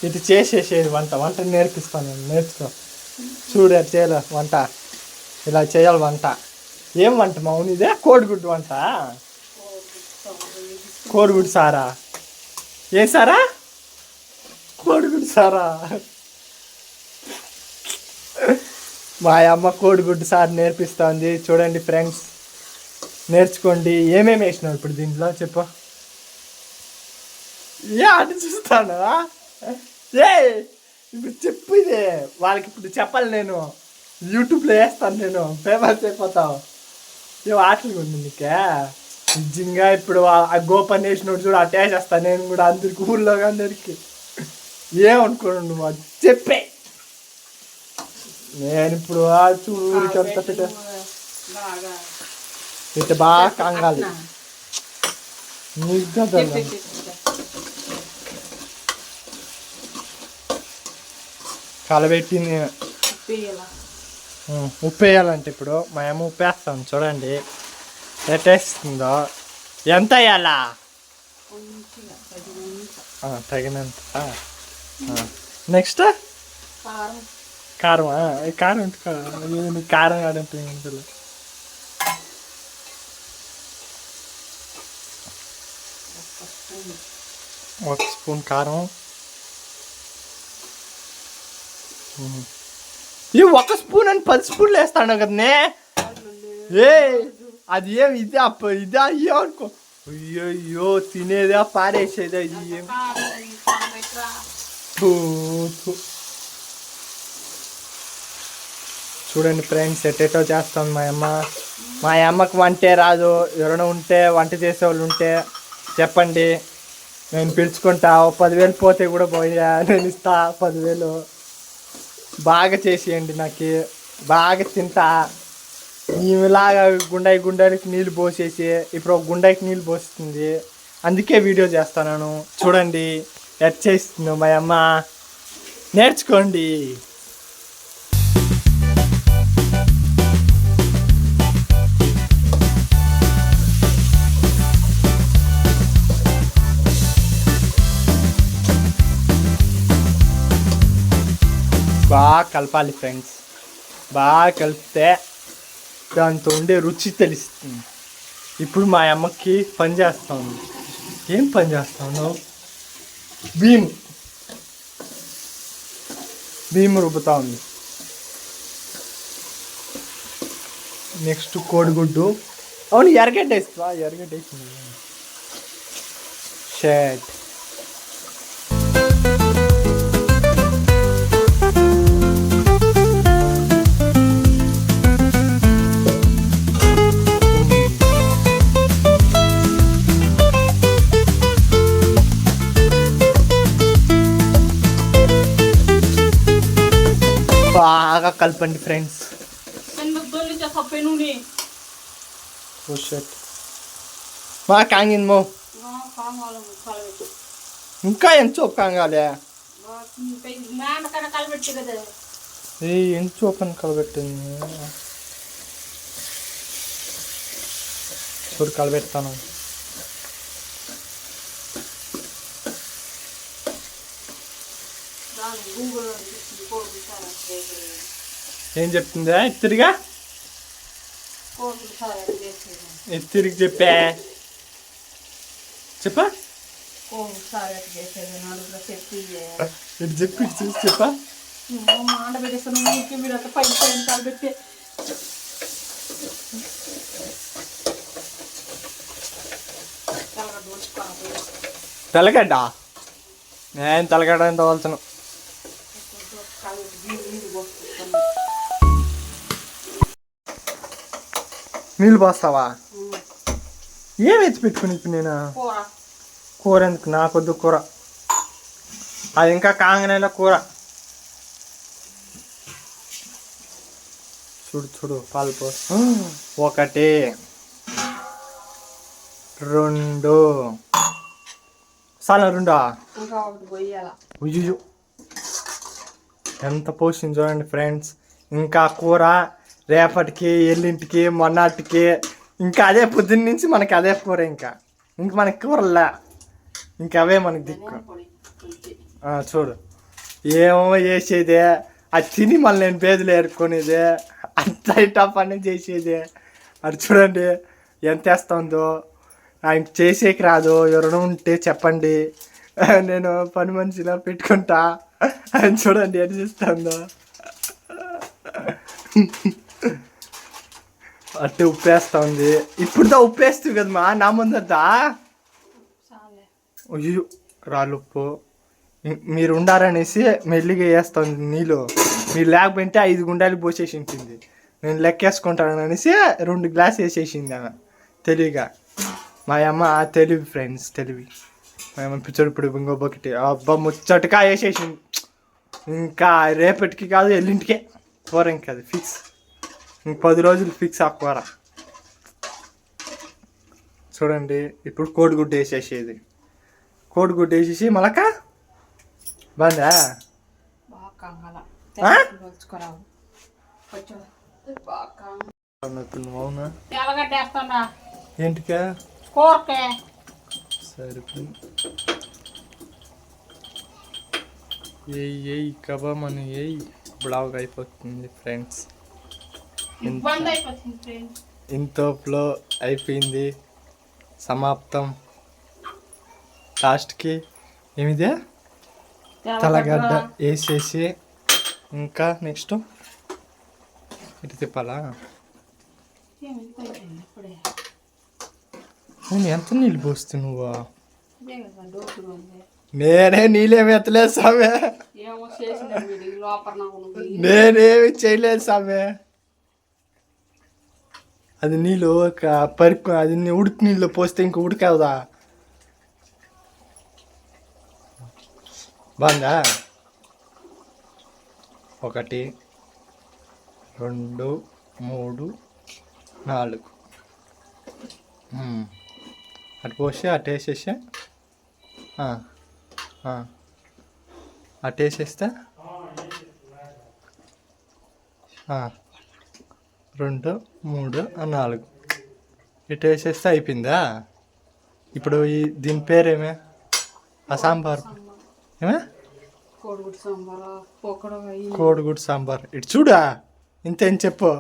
ఇది చేసేసేది వంట నేర్పిస్తాను నేర్చుకో. చూడు అది చేయాలి వంట, ఇలా చేయాలి వంట. ఏం వంట మౌని ఇదే? కోడిగుడ్డు వంట. కోడిగుడ్డు సారా? ఏ సారా? కోడిగుడ్డు సారా? మా అమ్మ కోడిగుడ్డు సార్ నేర్పిస్తుంది చూడండి ఫ్రెండ్స్, నేర్చుకోండి. ఏమేమి వేసినావు ఇప్పుడు దీంట్లో చెప్పు. అటు చూస్తాను. ఇప్పుడు చెప్పు, ఇదే వాళ్ళకి ఇప్పుడు చెప్పాలి. నేను యూట్యూబ్లో వేస్తాను, నేను ఫేమస్ అయిపోతావు. ఏం ఆటలు ఉంది నీకే నిజంగా. ఇప్పుడు ఆ గోపన్ వేసినోడు చూడు అట్టే వేసేస్తాను నేను కూడా అందరికి, ఊళ్ళో అందరికి. ఏమనుకోను నువ్వు అది చెప్పే. నేను ఇప్పుడు ఊరికంతా పెట్టే బాగా కంగాలి నీకు. కలబెట్టింది ఉప్పు వేయాలంటే ఇప్పుడు మా అమ్మ ఉప్పు వేస్తాం చూడండి ఎట్టేస్తుందో. ఎంత వేయాలా? తగినంత. నెక్స్ట్ కారం. కారం కారం ఆడంటుంది. ఒక స్పూన్ కారం. ఈ ఒక స్పూన్ అని 10 స్పూన్లు వేస్తాను కదనే. అది ఏమి ఇదే ఇదా ఏమనుకో. అయ్యో తినేదా పారేసేదా? ఇది ఏం చూడండి ఫ్రెండ్స్ ఎట్టేటో చేస్తాను మా అమ్మ. మా అమ్మకు వంటే రాదు. ఎవరైనా ఉంటే వంట చేసేవాళ్ళు ఉంటే చెప్పండి, నేను పిలుచుకుంటా. 10,000 పోతే కూడా పోయా, నేను ఇస్తా 10,000. బాగా చేసేయండి నాకు, బాగా తింటా. ఈమెలాగా గుండాయికి నీళ్ళు పోసేసి ఇప్పుడు ఒక గుండాయికి నీళ్ళు పోస్తుంది. అందుకే వీడియో చేస్తాను. చూడండి ఎట్ చేస్తుందో మా అమ్మ, నేర్చుకోండి. బాగా కలపాలి ఫ్రెండ్స్. బాగా కలిపితే దాంతో ఉండే రుచి తెలుస్తుంది. ఇప్పుడు మా అమ్మకి పని చేస్తాను. ఏం పని చేస్తాను? బియ్యం రుబ్బుతా ఉంది. నెక్స్ట్ కోడిగుడ్డు. అవును ఎర్రగడ్డ వేస్తా. ఎర్రగడ్డ వేసింది షర్ట్. బాగా కలపండి ఫ్రెండ్స్. బాగా కాంగింది మో. ఇంకా ఎంత చూపు కాంగాలే? ఎంత చూపు అని కలబెట్టింది చూడు. కలబెడతాను. ఏం చెప్తుందా? ఎత్తిరిగా ఎత్తిరిగి చెప్పా. చెప్పా ఇటు చెప్పి చూసి చెప్పా. తెల్లగడ్డ? నేను తెల్లగడ్డ ఎంత వలసను. నీళ్ళు పోస్తావా? ఏం ఎత్తి పెట్టుకుని ఇప్పుడు నేను? కూర ఎందుకు? నాకొద్దు కూర. అది ఇంకా కాంగనేలా కూర. చూడు పాలు పో. 1 2 చాలా 2 ఉయ్యు ఎంత పోసింది చూడండి ఫ్రెండ్స్. ఇంకా కూర రేపటికి, ఎల్లింటికి, మొన్నటికి, ఇంకా అదే పొద్దున్న నుంచి మనకి అదే కూర. ఇంక మనకి కూరలే, ఇంకా అవే మనకి దిక్కు. చూడు ఏమో చేసేదే అది తిని మళ్ళీ నేను పేదలు ఏరుకునేది అంత ఇటా పని చేసేది. అది చూడండి ఎంత వేస్తుందో. ఆయనకి చేసేకి రాదు, ఎవరైనా ఉంటే చెప్పండి, నేను పని మనిషిలా పెట్టుకుంటా. ఆయన చూడండి ఎటు చూస్తుందో. అట్టే ఉప్పేస్తా ఉంది. ఇప్పుడుదా ఉప్పేస్తుంది కదమ్మా నా ముందరదా. అయ్యో రాళ్ళుప్పు. మీరు ఉండారనేసి మెల్లిగా వేస్తాను నీళ్ళు. మీరు లేకపోతే 5 గుండాలు పోసేసి ఉంటుంది. నేను లెక్కేసుకుంటాను అనేసి 2 గ్లాస్ వేసేసింది ఆమె తెలివిగా. మా అమ్మ తెలివి ఫ్రెండ్స్, తెలివి. మా అమ్మ పిచ్చడి ఇప్పుడు ఇంకో బకెట్ అబ్బా ముచ్చటగా వేసేసింది. ఇంకా రేపటికి కాదు ఎల్లింటికే కూర, ఇంకా అది ఫిక్స్. ఇంక 10 రోజులు ఫిక్స్ ఆ కూర. చూడండి ఇప్పుడు కోడిగుడ్డు వేసేసేది. కోడిగుడ్డు వేసేసి మళ్ళక బాగుందా. అవునా ఏంటికా సరే ఏయ్ కబామని ఏయ్ బ్లాగ్ అయిపోతుంది ఫ్రెండ్స్. ఇంతలో అయిపోయింది, సమాప్తం. లాస్ట్కి ఏమిదే తలగడ్డ వేసేసి ఇంకా నెక్స్ట్ ఇటు తిప్పాలా. నేను ఎంత నీళ్ళు పోస్తు నువ్వు? నేనే నీళ్ళేమి ఎత్తలేదు సామె, నేనేమి చేయలేదు సామె. అది నీళ్ళు పరుపు, అది ఉడికి నీళ్ళు పోస్తే ఇంక ఉడికావుదా. బాగుందా? 1 2 3 4 అటు పోసి అటు వేసేసి అటు వేసేస్తే 2 3 4 ఇటు వేసేస్తే అయిపోయిందా. ఇప్పుడు దీని పేరేమే? ఆ సాంబార్ ఏమే? కోడిగుడ్డు సాంబార్. ఇటు చూడా ఇంతేం చెప్పు.